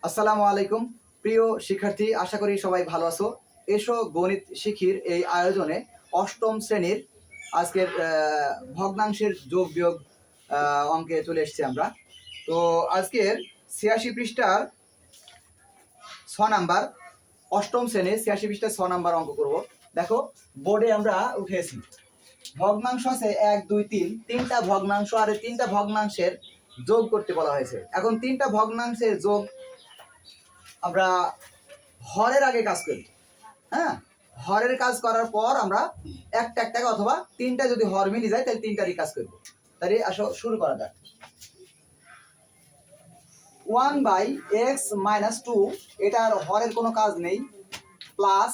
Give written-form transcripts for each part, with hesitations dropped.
আসসালামু আলাইকুম প্রিয় শিক্ষার্থী, আশা করি সবাই ভালো আছো। এসো গণিত শিখির এই আয়োজনে অষ্টম শ্রেণীর আজকের ভগ্নাংশের যোগ বিয়োগ অঙ্কে চলে এসেছি আমরা। তো আজকের ৮৬ পৃষ্ঠার ৬ নাম্বার, অষ্টম শ্রেণীর ৮৬ পৃষ্ঠার ৬ নাম্বার অঙ্ক করব। দেখো বোর্ডে আমরা উঠেছি, ভগ্নাংশ আছে ১ ২ ৩, তিনটা ভগ্নাংশ আর এই তিনটা ভগ্নাংশের যোগ করতে বলা হয়েছে। এখন তিনটা ভগ্নাংশের যোগ আমরা হরের আগে কাজ করি। হ্যাঁ, হরের কাজ করার পর আমরা একটা একটা অথবা তিনটা যদি হর মিলে যায় তাহলে তিনটারই কাজ করবো। তাহলে আসো শুরু করা যাক। 1/x-2 এটার হরের কোনো কাজ নেই, প্লাস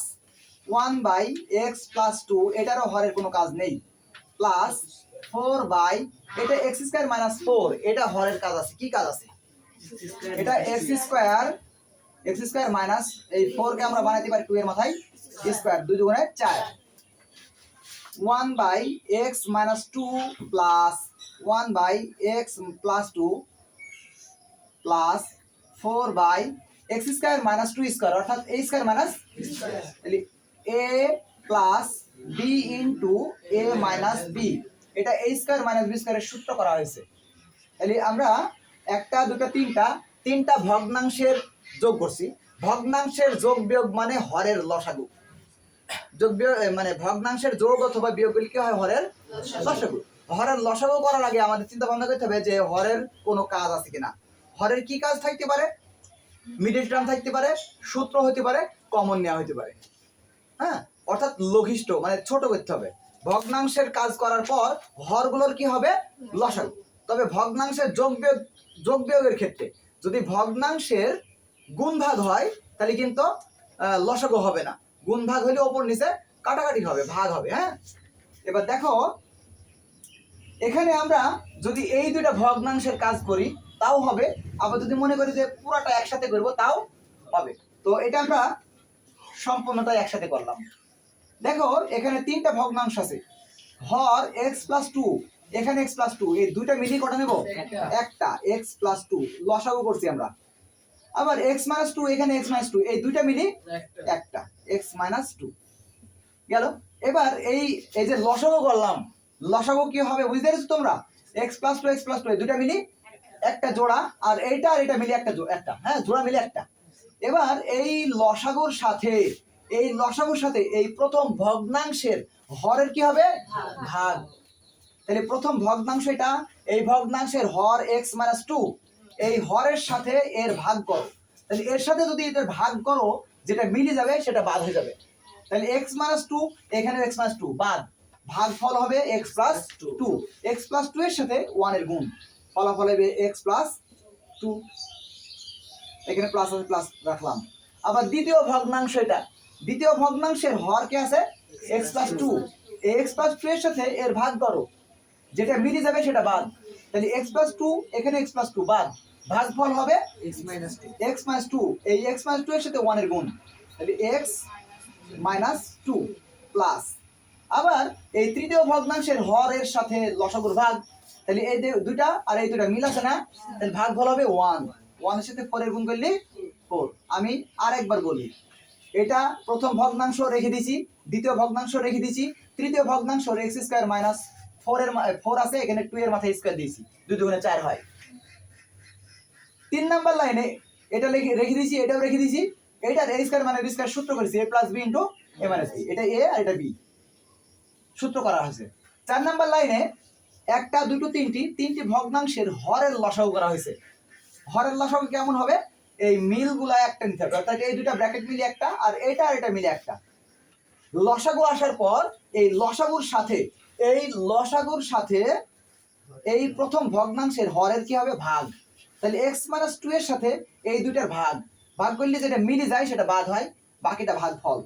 1/x+2 এটারও হরের কোনো কাজ নেই, প্লাস 4 এটা x²-4 এটা হরের কাজ আছে। কি কাজ আছে? এটা x² মাইনাস এই 4 কে আমরা বানাইতে পারি 2 এর মাথায় স্কয়ার, 2 দুগুণে 4। 1/x-2 plus 1/x+2 plus 4/x²-2 অর্থাৎ a² মাইনাস তাহলে a plus b into a minus b, এটা a²-b² এর সূত্র করা হয়েছে। তাহলে আমরা একটা দুটো তিনটা ভগ্নাংশের যোগ করছি। ভগ্নাংশের যোগ বিয়োগ মানে হরের লসাগু। যোগ বিয়োগ মানে ভগ্নাংশের যোগ অথবা বিয়োগ করলে কি হয়? হরের লসাগু। হরের লসাগু করার আগে আমাদের চিন্তা ভাবনা করতে হবে যে হরের কোনো কাজ আছে কিনা। হরের কি কাজ থাকতে পারে? মিডল টার্ম থাকতে পারে, সূত্র হতে পারে, কমন নেওয়া হতে পারে। হ্যাঁ, অর্থাৎ লঘিষ্ঠ মানে ছোট করতে হবে। ভগ্নাংশের কাজ করার পর হরগুলোর কি হবে? লসাগু। তবে ভগ্নাংশের যোগ বিয়োগের ক্ষেত্রে যদি ভগ্নাংশের গুণভাগ হয় তাহলে কিন্তু লসাগু হবে না। গুণভাগ হলে ওপর নিচে কাটাকাটি হবে, ভাগ হবে। হ্যাঁ, এবার দেখো এখানে আমরা যদি এই দুইটা ভগ্নাংশের কাজ করি তাও হবে, আবার যদি মনে করি যে পুরাটা একসাথে করব তাও হবে। তো এটা আমরা সম্পূর্ণটা একসাথে করলাম। দেখো এখানে তিনটা ভগ্নাংশ আছে, হর x+2, এখানে x+2, এই দুইটা মিলিয়ে কটা নেব? একটা। x+2 লসাগু করছি আমরা। আবার x-2, এখানে x-2, এই দুইটা মিলি একটা, x-2 গেল। এবার এই যে লসাগু করলাম, লসাগু কি হবে বুঝতে পেরেছো তোমরা? x+2 এই দুইটা মিলি একটা জোড়া, আর এইটা আর এটা মিলি একটা একটা, হ্যাঁ জোড়া মিলি একটা। এবার এই লসাগুর সাথে এই প্রথম ভগ্নাংশের হরের কি হবে? ভাগ। তাহলে প্রথম ভগ্নাংশ এটা, এই ভগ্নাংশের হর x-2, এই হরের সাথে এর ভাগ করো। তাহলে এর সাথে যদি এটার ভাগ করো যেটা মিলে যাবে সেটা বাদ হয়ে যাবে। তাহলে x-2 এখানে x-2 বাদ, ভাগফল হবে x+2, x+2 এর সাথে 1 এর গুণ, ফলাফল হবে x+2। এখানে প্লাস আছে, প্লাস রাখলাম। আবার দ্বিতীয় ভগ্নাংশ এটা, দ্বিতীয় ভগ্নাংশের হর কে আছে? x+2, এই x+2 এর সাথে এর ভাগ করো, যেটা মিলে যাবে সেটা বাদ। তাহলে x+2 এখানে x+2 বাদ, ভাগফল হবে x-2, এই x-2 এর সাথে 1 এর গুণ, তাহলে x-2 প্লাস। আবার এই তৃতীয় ভগ্নাংশের হরের সাথে লসাগুর ভাগ, তাহলে এই দুইটা আর এই দুইটা মিল আছে না, তাহলে ভাগফল হবে 1, 1 এর সাথে 4 এর গুণ করলে 4। আমি আরেকবার বলি, এটা প্রথম ভগ্নাংশ রেখে দিছি, দ্বিতীয় ভগ্নাংশ রেখে দিছি, তৃতীয় ভগ্নাংশ x²-4 এর 4 আছে, এখানে 2 এর মাথায় স্কয়ার দিয়েছি, 2 দুগুণে 4 হয়। 3 নাম্বার লাইনে এটা রেখে দিয়েছি, এটাও রেখে দিয়েছি, এটার a² - b² সূত্র করেছি, a + b * a - b, এটা a আর এটা b সূত্র করা হয়েছে। 4 নাম্বার লাইনে একটা দুটো তিনটি ভগ্নাংশের হরের লসাগু করা হয়েছে। হরের লসাগু কেমন হবে? এই মিলগুলা একটা নিতে হবে, অর্থাৎ এই দুটো ব্র্যাকেট মিলে একটা আর এটা মিলে একটা। লসাগু আসার পর এই লসাগুর সাথে এই প্রথম ভগ্নাংশের হরের কি হবে? ভাগ। তাহলে x-2 এর সাথে এই দুইটার ভাগ করলে যেটা মিলে যায় সেটা বাদ হয়, বাকিটা ভাগফল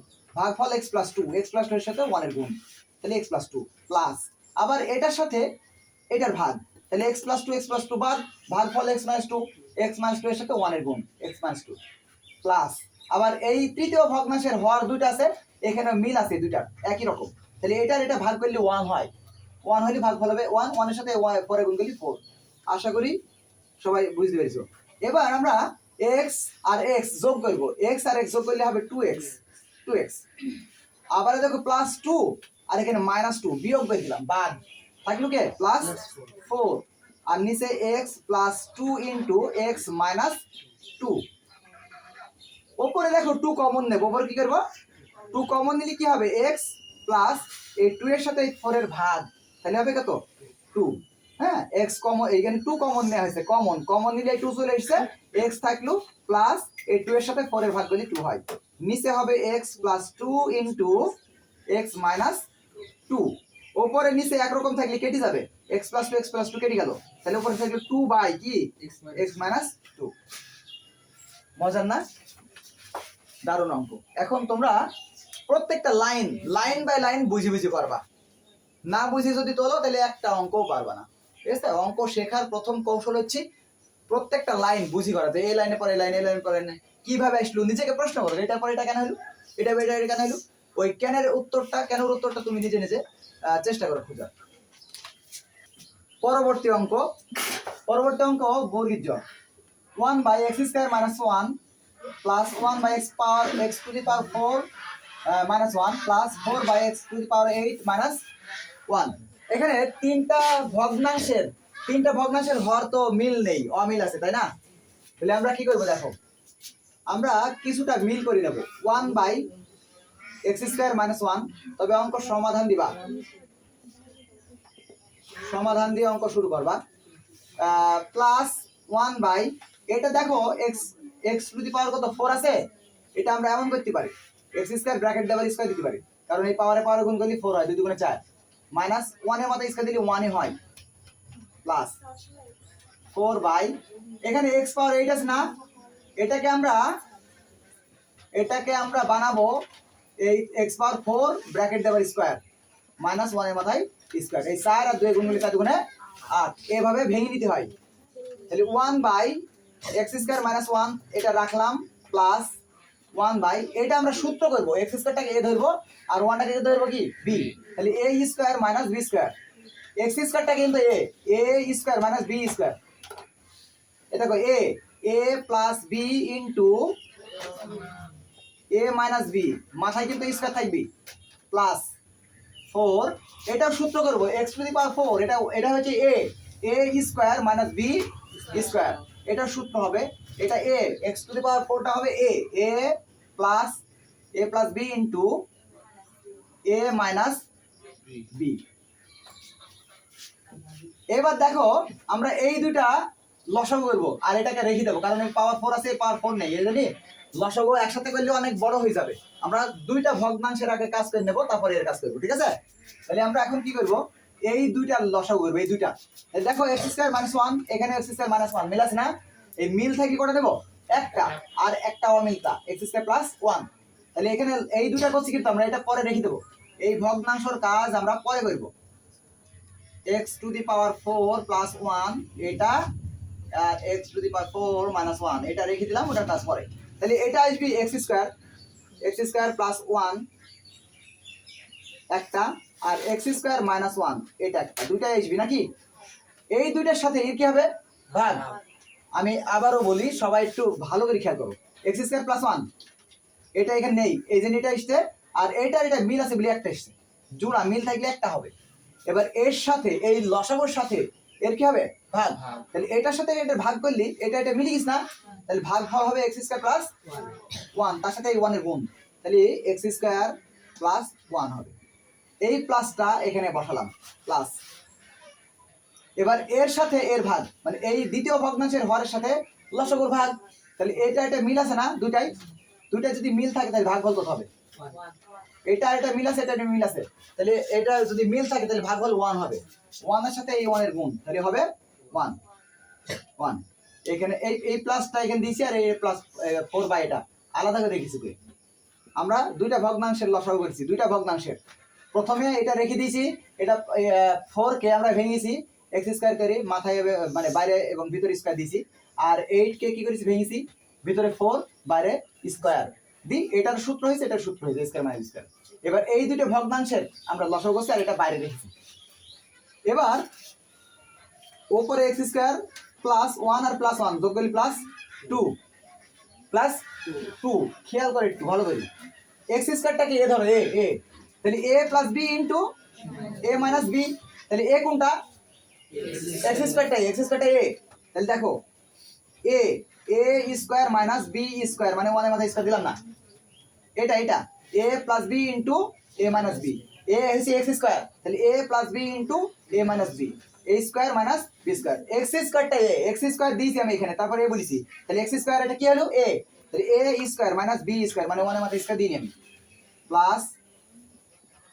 x+2 এর সাথে 1 এর গুণ, তাহলে x+2 প্লাস। আবার এটার সাথে এটার ভাগ, তাহলে x+2 বাদ, ভাগফল x-2 এর সাথে 1 এর গুণ, x-2 প্লাস। আবার এই তৃতীয় ভগ্নাংশের হর দুইটা আছে, এখানে মিল আছে দুইটা একই রকম, তাহলে এটা ভাগ করলে 1 হয়, 1 হলে ভাগফল হবে 1, 1 এর সাথে 4 গুণ করলে 4। আশা করি সবাই বুঝতে পেরেছো। এবার আমরা এক্স আর এক্স যোগ করবো, এক্স আর এক্স যোগ করলে হবে 2x। আবার দেখো +2 আর এখানে -2 বিয়োগ করে দিলাম, বাদ থাকলো কে +4 আর নিচে x +2 ইন্টু x -2। ওপরে দেখো 2 কমন নেব, ওপরে কি করবো 2 কমন নিলে কি হবে x প্লাস এই 2 এর সাথে 4 এর ভাগ, তাহলে হবে কত 2। হ্যাঁ x কমন, এইখানে 2 কমন নেওয়া হয়েছে, কমন নিলে 2 চলে এসেছে, x থাকলো প্লাস এই 2 এর সাথে 4 এর ভাগ করলে 2 হয়। নিচে হবে x +2 ইন্টু x -2। ওপরে নিচে একরকম থাকলে কেটে যাবে, x + 2 কেটে গেল, তাহলে উপরে থাকলো 2 বাই কি x -2। মজার না? দারুণ অঙ্ক। এখন তোমরা প্রত্যেকটা লাইন বাই লাইন বুঝে বুঝে পারবা, না বুঝে যদি তোলো তাহলে একটা অঙ্কও পারবা না। ঠিক আছে, অঙ্ক শেখার প্রথম কৌশল হচ্ছে প্রত্যেকটা লাইন বুঝি করাতে, এই লাইনে পরে লাইন, এই লাইনে পরে লাইন, কিভাবে আসলো নিজেকে প্রশ্ন করো, এটা পরে এটা কেন হলো, এটা কেন হলো, ওই কেনের উত্তরটা তুমি নিজে নিজে চেষ্টা করো খোঁজার। পরবর্তী অঙ্ক বর্গীর জ 1/x² - 1 plus 1/x power x to the power 4 -1 plus 4/x to the power 8 -1। এখানে তিনটা ভগ্নাংশের হর তো মিল নেই, অমিল আছে, তাই না? তাহলে আমরা কি করব দেখো, আমরা কিছুটা মিল করে নেব। 1/x² - 1, তবে অঙ্ক সমাধান দিবা, সমাধান দিয়ে অঙ্ক শুরু করবা। প্লাস 1 এটা দেখো x টু দি পাওয়ার কত 4 আছে, এটা আমরা এমন করতে পারি x² ব্র্যাকেট ডাবল স্কয়ার দিতে পারি, কারণ এই পাওয়ারে গুণ করলে 4 হয়, 2 × 4 মাইনাস 1 এর মধ্যে স্কয়ার দিলে 1 হয়, প্লাস 4 এখানে x পাওয়ার 8 আছে না, এটাকে আমরা বানাবো এই x পাওয়ার 4 ব্র্যাকেট ডাবল স্কয়ার মাইনাস 1 এর মাথায় স্কয়ার, এই 4 আর 2 গুণ করলে 4 গুণে 8, এভাবে ভেঙে নিতে হয়। তাহলে 1/x² - 1 এটা রাখলাম, প্লাস 1 এটা আমরা সূত্র করব, x²টাকে a ধরবো আর 1টাকে ধরবো কি b, তাহলে a² - b², x² কিন্তু a - b², এটা কো a plus b into a minus b, মাথায় কিন্তু স্কয়ার থাকবে, প্লাস 4 এটাও সূত্র করব x টু দি পাওয়ার 4, এটা হচ্ছে a² - b², এটা সূত্র হবে, এটা a x টু দি পাওয়ার 4টা হবে a plus b into a minus b। এবার দেখো আমরা এই দুইটা লসাগু করব আর এটাকে রেখে দেবো, কারণ এই পাওয়ার 4 আছে, পাওয়ার 4 নেই, এই জন্য লসাগু একসাথে করলে অনেক বড় হয়ে যাবে। আমরা দুইটা ভগ্নাংশের আগে কাজ করে নেব, তারপরে এর কাজ করব, ঠিক আছে? তাহলে আমরা এখন কি করব, এই দুইটা লসাগু করব, এই দুইটা। দেখো x² - 1 এখানে x² - 1 মিল আছে না, এই মিল থেকে কটা দেব একটা, আর একটা অমিলটা x² + 1। তাহলে এখানে এই দুইটা করছি, কিন্তু আমরা এটা পরে রেখে দেব, এই ভগ্নাংশের কাজ আমরা পরে করব। x to the power 4 plus 1 এটা, আর x to the power 4 minus 1 এটা রেখে দিলাম, ওটা কাজ পরে। তাহলে এটা আসবে x² প্লাস 1 একটা, আর x² মাইনাস 1 এটা একটা, দুইটাই আসবে নাকি? এই দুইটার সাথে এর কি হবে ভাগ। আমি আবারও বলি, সবাই একটু ভালো করে খেয়াল করো, x² প্লাস 1 এটা এখানে নেই, এই জন্য এটা আসছে, আর এটা মিল আছে বলে একটা আসছে, জোড়া মিল থাকলে একটা হবে। এবার এর সাথে এই লসাগুর সাথে এর কি হবে ভাগ, তাহলে এটার সাথে এটা ভাগ করলি এটা মিলে গেছে না, তাহলে ভাগ হওয়া হবে x² প্লাস 1, তার সাথে এই 1 এর গুণ, তাহলে x² প্লাস 1 হবে। এই প্লাসটা এখানে বসালাম, প্লাস এবার এর সাথে এর ভাগ, মানে এই দ্বিতীয় ভগ্নাংশের হরের সাথে লসাগুর ভাগ, তাহলে এটা মিল আছে না, দুইটাই যদি মিল থাকে তাহলে ভাগ কত হবে, এটা মিল আছে, এটা মিল আছে, তাহলে এটা যদি মিল থাকে তাহলে ভাগফল 1 হবে, 1 এর সাথে এই 1 এর গুণ, তাহলে হবে 1। এখানে এই প্লাসটা এখানে দিয়েছি, আর এই প্লাস 4 বাই এটা আলাদা করে রেখেছি। আমরা দুইটা ভগ্নাংশের লসাগু করেছি, দুইটা ভগ্নাংশের, প্রথমে এটা রেখে দিয়েছি, এটা 4 কে আমরা ভেঙেছি x² করে, মাথায় মানে বাইরে এবং ভিতরে স্কয়ার দিয়েছি, আর 8 কে কি করেছি ভেঙেছি, ভিতরে 4 বাইরে স্কয়ার দি, এটার সূত্র হয়েছে, এটার সূত্র হয়েছে স্কয়ার মাইনাস স্কয়ার। এবার এই দুটো ভগ্নাংশের আমরা লসাগু করছি, আর এটা বাইরে রেখেছি। এবার উপরে x² প্লাস 1 আর প্লাস 1 যোগ করলে প্লাস 2, প্লাস 2 খেয়াল করে একটু ভালো করে এক্স স্কয়ারটাকে এ ধরো এ তাহলে a plus b into a minus b তাহলে a কোনটা এক্স স্কয়ারটা a তাহলে দেখো a square minus b square মানে 1 এর মাথায় স্কয়ার দিলাম না এটা a plus b into a minus b a হচ্ছে x স্কয়ার তাহলে a plus b into a minus b a square minus b square x স্কয়ারটা x square দিয়েছি আমি এখানে তারপরে a বলেছি তাহলে x স্কয়ার এটা কি হলো a তাহলে a square minus b square মানে 1 এর মাথায় স্কয়ার দিই আমি plus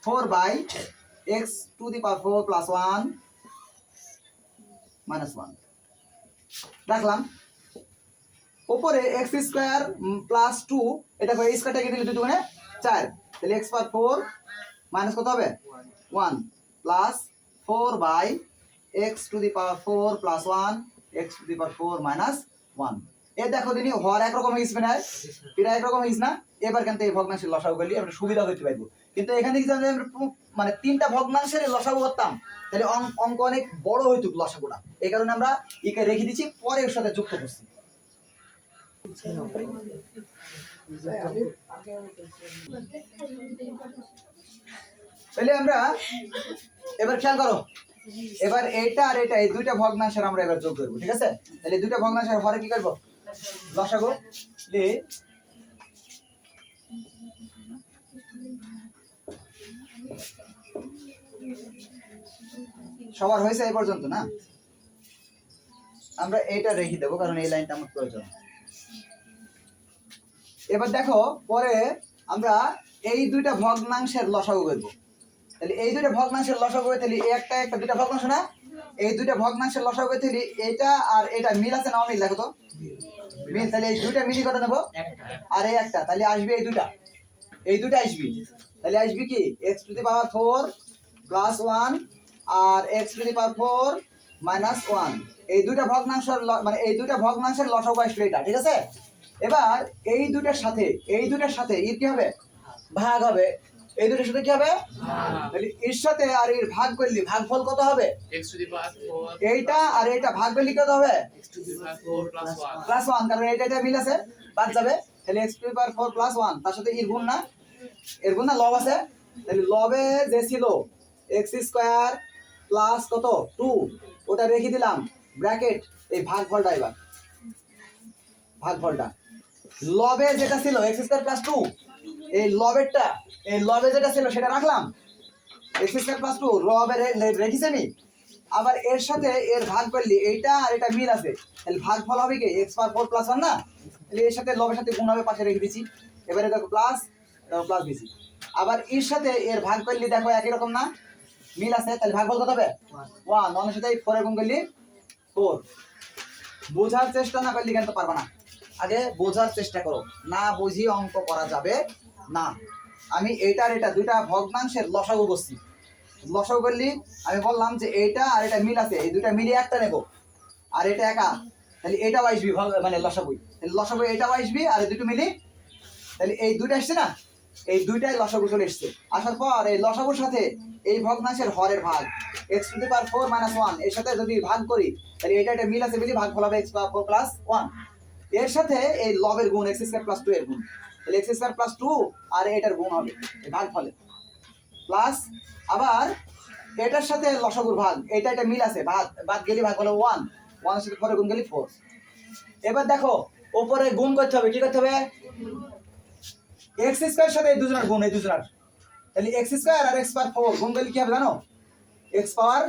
4 by x to the power 4 plus 1 minus 1 রাখলাম উপরে x স্কয়ার প্লাস 2 এটা করে স্কয়ারটাকে দিলে 2 দুগুণে 4 তাহলে x পাওয়ার 4 মাইনাস কত হবে 1 plus 4 by x to the power 4 plus 1 x to the power 4 minus 1 এ দেখো দিনি হর একরকম হইছে না এটা একরকম হইছে না এবার কিন্তু এই ভগ্নাংশের লসাগু করলে আমরা সুবিধা হইতে পারবো কিন্তু এখানে কি জানেন আমরা মানে তিনটা ভগ্নাংশের লসাগু করতাম তাহলে অঙ্ক অনেক বড় হইতো লসাগুটা এই কারণে আমরা একে রেখে দিয়েছি পরে এর সাথে যুক্ত করছি তাহলে আমরা এবার খেয়াল করো এবার এটা আর এটা এই দুইটা ভগ্নাংশের আমরা এবার যোগ করব ঠিক আছে তাহলে দুইটা ভগ্নাংশের হরে কি করব লসাগু লে সবার হয়েছে এই পর্যন্ত না আমরা এটা রেখে দেবো কারণ এই লাইনটা আমার প্রয়োজন এবার দেখো পরে আমরা এই দুইটা ভগ্নাংশের লসাগু করব তাহলে এই দুইটা ভগ্নাংশের লসাগু তাহলে একটা একটা দুইটা ভগ্নাংশ না এই দুইটা ভগ্নাংশের লসাগু তাহলে এটা আর এটা মিল আছে না অমিল দেখো তো মিল তাহলে এই দুইটা মিলি কত নেব আর এই একটা তাহলে আসবে এই দুইটা আসবে তাহলে আসবে কি x to the power 4 plus 1 আর x to the power 4 minus 1 এই দুইটা ভগ্নাংশের মানে এই দুইটা ভগ্নাংশের লসাগু আসবে এটা ঠিক আছে এবার এই দুইটার সাথে এর কি হবে ভাগ হবে এই দুটোর সাথে কি হবে তাহলে এর সাথে আর এর ভাগ করলে ভাগফল কত হবে x to the power 4 এইটা আর এইটা ভাগ করলে কত হবে x to the power 4 plus 1 plus 1 কারণ এটা মিল আছে বাদ যাবে তাহলে x to the power 4 plus 1 তার সাথে এর গুণ না লব আছে তাহলে লবে যে ছিল x স্কয়ার প্লাস কত 2 ওটা রেখে দিলাম ব্র্যাকেট এই ভাগফলটা এবার ভাগফলটা লবে যেটা ছিল x স্কয়ার প্লাস 2 এই লবে যেটা ছিল সেটা রাখলাম x স্কয়ার প্লাস 2 লবে রেখেছি আমি আবার এর সাথে এর ভাগ করলে এইটা আর এটা মিল আছে তাহলে ভাগফল হবে কি x পাওয়ার 4 প্লাস 1 না তাহলে এর সাথে লবের সাথে গুণ হবে পাশে রেখে দিয়েছি এবারে দেখো প্লাস দিছি আবার এর সাথে এর ভাগ করলে দেখো একই রকম না মিল আছে তাহলে ভাগফল কত হবে 1 1 এর সাথে 4 এর গুণ করলে 4 বোঝার চেষ্টা না করলে কিন্তু পারবে না আগে বোঝার চেষ্টা করো না বুঝি অঙ্ক করা যাবে না আমি এইটা আর এটা দুইটা ভগ্নাংশের লসাগু করছি লসাগু করলি আমি বললাম যে এইটা আর এটা মিল আছে এই দুইটা মিলিয়ে একটা নেব আর এটা একা তাহলে এটাও আসবি মানে লসাগু তাহলে লসাগু এটাও আসবি আর দুটো মিলি তাহলে এই দুইটা আসছে না এই দুইটাই লসাগু চলে এসছে আসার পর এই লসাগুর সাথে এই ভগ্নাংশের হরের ভাগ x to the power 4 minus 1 এর সাথে যদি ভাগ করি তাহলে এটা মিল আছে বলি ভাগফল হবে x পাওয়ার 4 প্লাস 1 এর সাথে এই লবের গুণ x স্কয়ার প্লাস 2 এর গুণ তাহলে x স্কয়ার প্লাস 2 আর এটার গুণ হবে এই ভাগফলে প্লাস আবার এটার সাথে লসাগুর ভাগ এটা মিল আছে বাদ গেলে ভাগ হলো 1 1 এর সাথে 4 এর গুণ গেলে 4 এবার দেখো উপরে গুণ করতে হবে কি করতে হবে x স্কয়ার সাথে এই দুজনের গুণ এই দুজনের তাহলে x স্কয়ার আর x পাওয়ার 4 গুণ করলে কি হবে জানো x পাওয়ার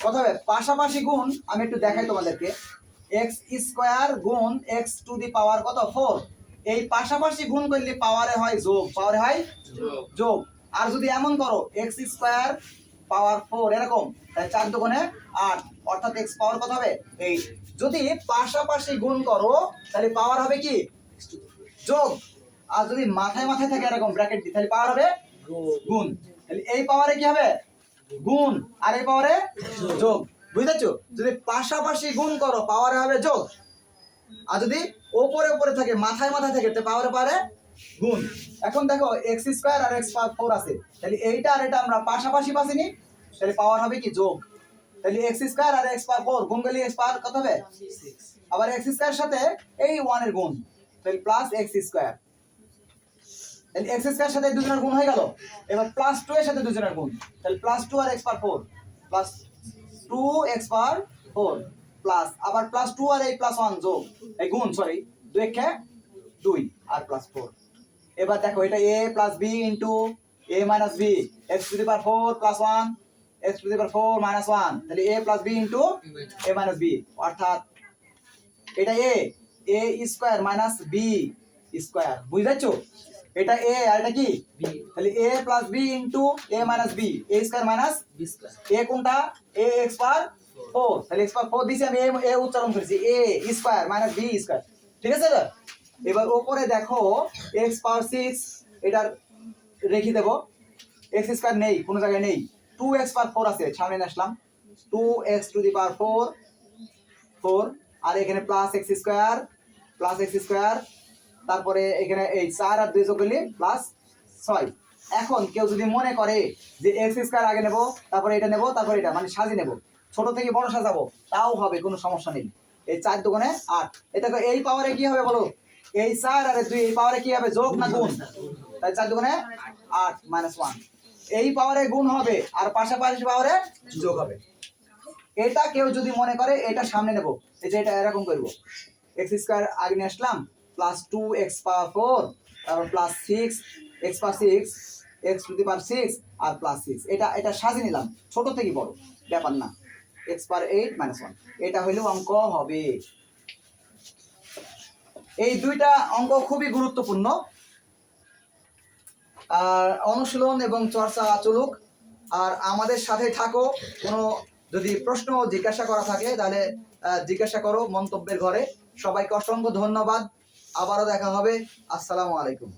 কত হবে পাশাপাশি গুণ আমি একটু দেখাই তোমাদেরকে x স্কয়ার গুণ x টু দি পাওয়ার কত 4 এই পাশাপাশি গুণ করলে পাওয়ারে হয় যোগ আর যদি এমন করো x স্কয়ার পাওয়ার 4 এরকম তাহলে 4 দুগুণে 8 অর্থাৎ x পাওয়ার কত হবে 8 যদি পাশাপাশি গুণ করো তাহলে পাওয়ার হবে কি যোগ আর যদি মাথায় থাকে এরকম ব্র্যাকেট দিই তাহলে পাওয়ার হবে গুণ তাহলে এই পাওয়ারে কি হবে গুণ আর এই পাওয়ারে যোগ বুঝেছো যদি পাশাপাশি গুণ করো পাওয়ারে হবে যোগ আর যদি উপরে থাকে মাথায় থাকে তো পাওয়ারে গুণ এখন দেখো x স্কয়ার আর x পাওয়ার 4 আছে তাহলে এইটা আর এটা আমরা পাশাপাশি পাচ্ছি তাহলে পাওয়ার হবে কি যোগ তাহলে x স্কয়ার আর x পাওয়ার 4 গুণ করলে x পাওয়ার কত হবে 6 আবার x স্কয়ার সাথে এই 1 এর গুণ তাহলে প্লাস এক্স স্কোয়ার, তাহলে এক্স স্কোয়ার সাথে দুজনের গুণ হয়ে গেল। এবার প্লাস 2 এর সাথে দুজনের গুণ, তাহলে প্লাস 2 আর x পাওয়ার 4 প্লাস 2x পাওয়ার 4 প্লাস আবার প্লাস 2 আর এই প্লাস 1 যোগ এই গুণ সরি 2 কে 2 আর প্লাস 4। এবার দেখো এটা a plus b into a minus b x to the power 4 plus 1 x to the power 4 minus 1, তাহলে a plus b into a minus b, অর্থাৎ এটা a square minus b square, বুঝছো? এটা a আর এটা কি b, তাহলে a plus b into a minus b, a square minus b square, a কোনটা a x পাওয়ার 4, তাহলে x পাওয়ার 4 দিছি আমি, a উচ্চারণ করেছি a square minus b square, ঠিক আছে? এবার উপরে দেখো x পাওয়ার 6 এটা রেখে দেব, x স্কয়ার নেই কোনো জায়গায় নেই, 2x পাওয়ার 4 আছে সামনে নিয়ে আসলাম, 2x টু দি পাওয়ার 4 আর এখানে প্লাস x স্কয়ার, তারপরে এখানে এই 4 আর 2 যোগ করলে প্লাস 6। এখন কেউ যদি মনে করে যে x স্কয়ার আগে নেব তারপরে এটা নেব তারপরে এটা, মানে সাজিয়ে নেব, ছোট থেকে বড় সাজাবো, তাও হবে, কোনো সমস্যা নেই। এই 4 দুগুণে 8, এটা তো এই পাওয়ারে কি হবে বলো, এই 4 আর 2 এই পাওয়ারে কি হবে, যোগ না গুণ? তাই 4 দুগুণে 8 মাইনাস 1, এই পাওয়ারে গুণ হবে আর পাশাপাশি পাওয়ারে যোগ হবে। এটা কেউ যদি মনে করে এটা সামনে নেব, এই যে এটা এরকম করব, x স্কয়ার আগে নিয়ে আসলাম প্লাস 2x পাওয়ার 4 তারপর plus 6x power 6 x to the power 6 আর প্লাস 6, এটা সাজিয়ে নিলাম, ছোট থেকে বড় ব্যাপার না, x পাওয়ার 8 মাইনাস 1, এটা হইলো অঙ্ক হবে। এই দুইটা অঙ্ক খুবই গুরুত্বপূর্ণ, আর অনুশীলন এবং চর্চা চলুক, আর আমাদের সাথে থাকো। কোনো যদি প্রশ্ন জিজ্ঞাসা করা থাকে তাহলে জিজ্ঞাসা করো মন্তব্যের ঘরে। সবাইকে অসংখ্য ধন্যবাদ, আবারও দেখা হবে, আসসালামু আলাইকুম।